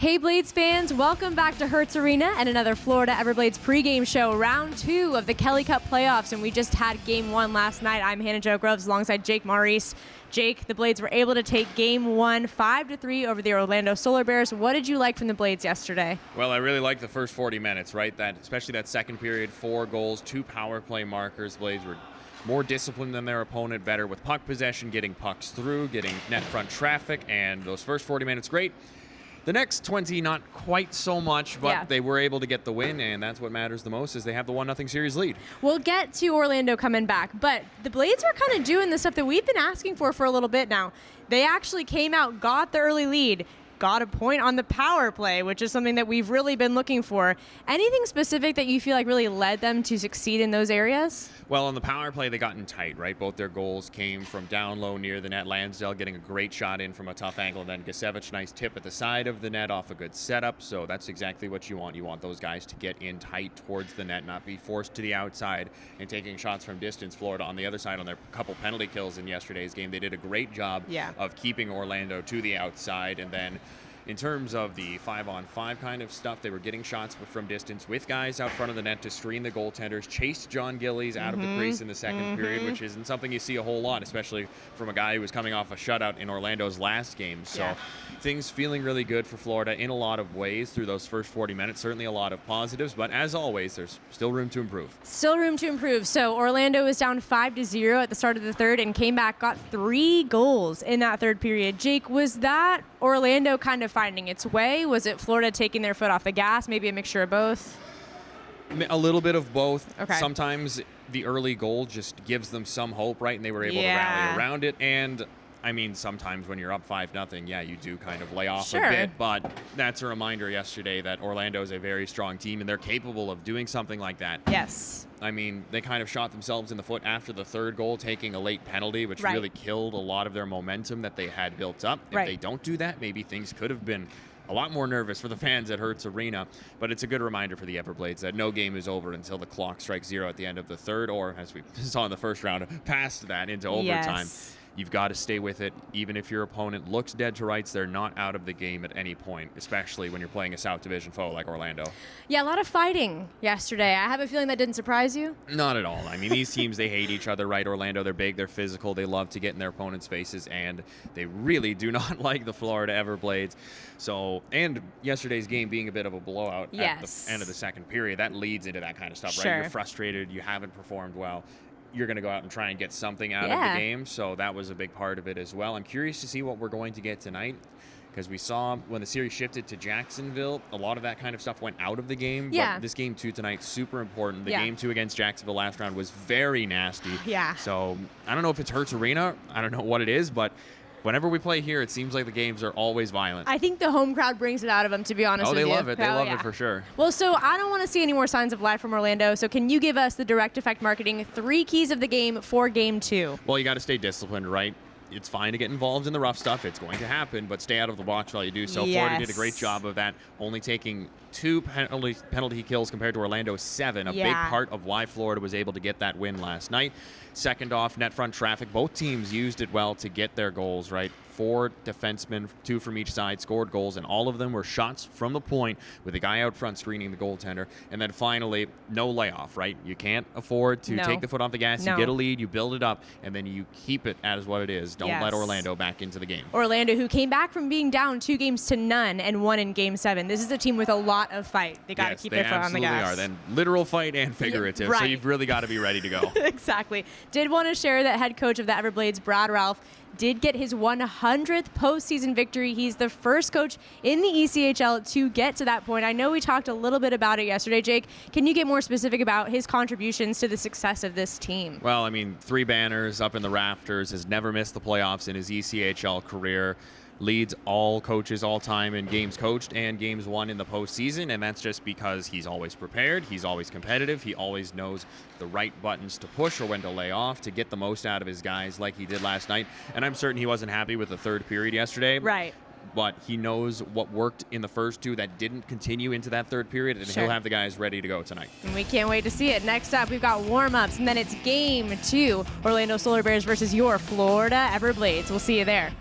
Hey Blades fans, welcome back to Hertz Arena and another Florida Everblades pregame show, round 2 of the Kelly Cup playoffs, and we just had game 1 last night. I'm Hannah Jo Groves alongside Jake Maurice. Jake, the Blades were able to take game 1 5-3 over the Orlando Solar Bears. What did you like from the Blades yesterday? Well, I really liked the first 40 minutes, right? Especially that second period, 4 goals, 2 power play markers. Blades were more disciplined than their opponent, better with puck possession, getting pucks through, getting net front traffic, and those first 40 minutes, great. The next 20, not quite so much, but They were able to get the win, and that's what matters the most, is they have the 1-0 series lead. We'll get to Orlando coming back, but the Blades are kind of doing the stuff that we've been asking for a little bit now. They actually came out, got the early lead, got a point on the power play, which is something that we've really been looking for. Anything specific that you feel like really led them to succeed in those areas? Well, on the power play, they got in tight, right? Both their goals came from down low near the net. Lansdale getting a great shot in from a tough angle, and then Gasevich, nice tip at the side of the net off a good setup. So that's exactly what you want. You want those guys to get in tight towards the net, not be forced to the outside and taking shots from distance. Florida on the other side on their couple penalty kills in yesterday's game. They did a great job of keeping Orlando to the outside, and then in terms of the 5-on-5 kind of stuff, they were getting shots from distance with guys out front of the net to screen the goaltenders, chased John Gillies out of the crease in the second period, which isn't something you see a whole lot, especially from a guy who was coming off a shutout in Orlando's last game. So things feeling really good for Florida in a lot of ways through those first 40 minutes. Certainly a lot of positives, but as always, there's still room to improve. Still room to improve. So Orlando was down 5-0 at the start of the third and came back, got 3 goals in that third period. Jake, was that Orlando kind of finding its way? Was it Florida taking their foot off the gas? Maybe a mixture of both? A little bit of both. Okay. Sometimes the early goal just gives them some hope, right? And they were able to rally around it. And I mean, sometimes when you're up 5-0, you do kind of lay off a bit. But that's a reminder yesterday that Orlando is a very strong team, and they're capable of doing something like that. Yes. I mean, they kind of shot themselves in the foot after the third goal, taking a late penalty, which really killed a lot of their momentum that they had built up. If they don't do that, maybe things could have been a lot more nervous for the fans at Hertz Arena. But it's a good reminder for the Everblades that no game is over until the clock strikes 0 at the end of the third, or as we saw in the first round, past that into overtime. You've got to stay with it. Even if your opponent looks dead to rights, they're not out of the game at any point, especially when you're playing a South Division foe like Orlando. Yeah, a lot of fighting yesterday. I have a feeling that didn't surprise you. Not at all. I mean, these teams, they hate each other, right? Orlando, they're big, they're physical, they love to get in their opponents' faces, and they really do not like the Florida Everblades. So, and yesterday's game being a bit of a blowout at the end of the second period, that leads into that kind of stuff, right? You're frustrated, you haven't performed well. You're going to go out and try and get something out of the game. So that was a big part of it as well. I'm curious to see what we're going to get tonight, because we saw when the series shifted to Jacksonville, a lot of that kind of stuff went out of the game. But this game 2 tonight, super important. The game 2 against Jacksonville last round was very nasty. So I don't know if it's Hertz Arena. I don't know what it is, but whenever we play here, it seems like the games are always violent. I think the home crowd brings it out of them, to be honest with you. Oh, they love it. They love it for sure. Well, so I don't want to see any more signs of life from Orlando. So can you give us the direct effect marketing 3 keys of the game for game 2? Well, you got to stay disciplined, right? It's fine to get involved in the rough stuff. It's going to happen, but stay out of the box while you do so. Florida did a great job of that, only taking 2 penalty kills compared to Orlando's 7. A big part of why Florida was able to get that win last night. Second off, net front traffic. Both teams used it well to get their goals, right? 4 defensemen, 2 from each side, scored goals, and all of them were shots from the point with the guy out front screening the goaltender. And then finally, no layoff, right? You can't afford to take the foot off the gas. You get a lead, you build it up, and then you keep it as what it is. Don't let Orlando back into the game. Orlando, who came back from being down 2-0 and won in game 7. This is a team with a lot of fight. They got to keep their foot on the gas. They absolutely are. Then literal fight and figurative. So you've really got to be ready to go. Exactly. Did want to share that head coach of the Everblades, Brad Ralph, did get his 100th postseason victory. He's the first coach in the ECHL to get to that point. I know we talked a little bit about it yesterday. Jake, can you get more specific about his contributions to the success of this team? Well, I mean, 3 banners up in the rafters, has never missed the playoffs in his ECHL career. Leads all coaches all time in games coached and games won in the postseason, and that's just because he's always prepared, he's always competitive, he always knows the right buttons to push or when to lay off to get the most out of his guys like he did last night. And I'm certain he wasn't happy with the third period yesterday. Right. But he knows what worked in the first 2 that didn't continue into that third period, and he'll have the guys ready to go tonight. And we can't wait to see it. Next up, we've got warm-ups, and then it's game 2, Orlando Solar Bears versus your Florida Everblades. We'll see you there.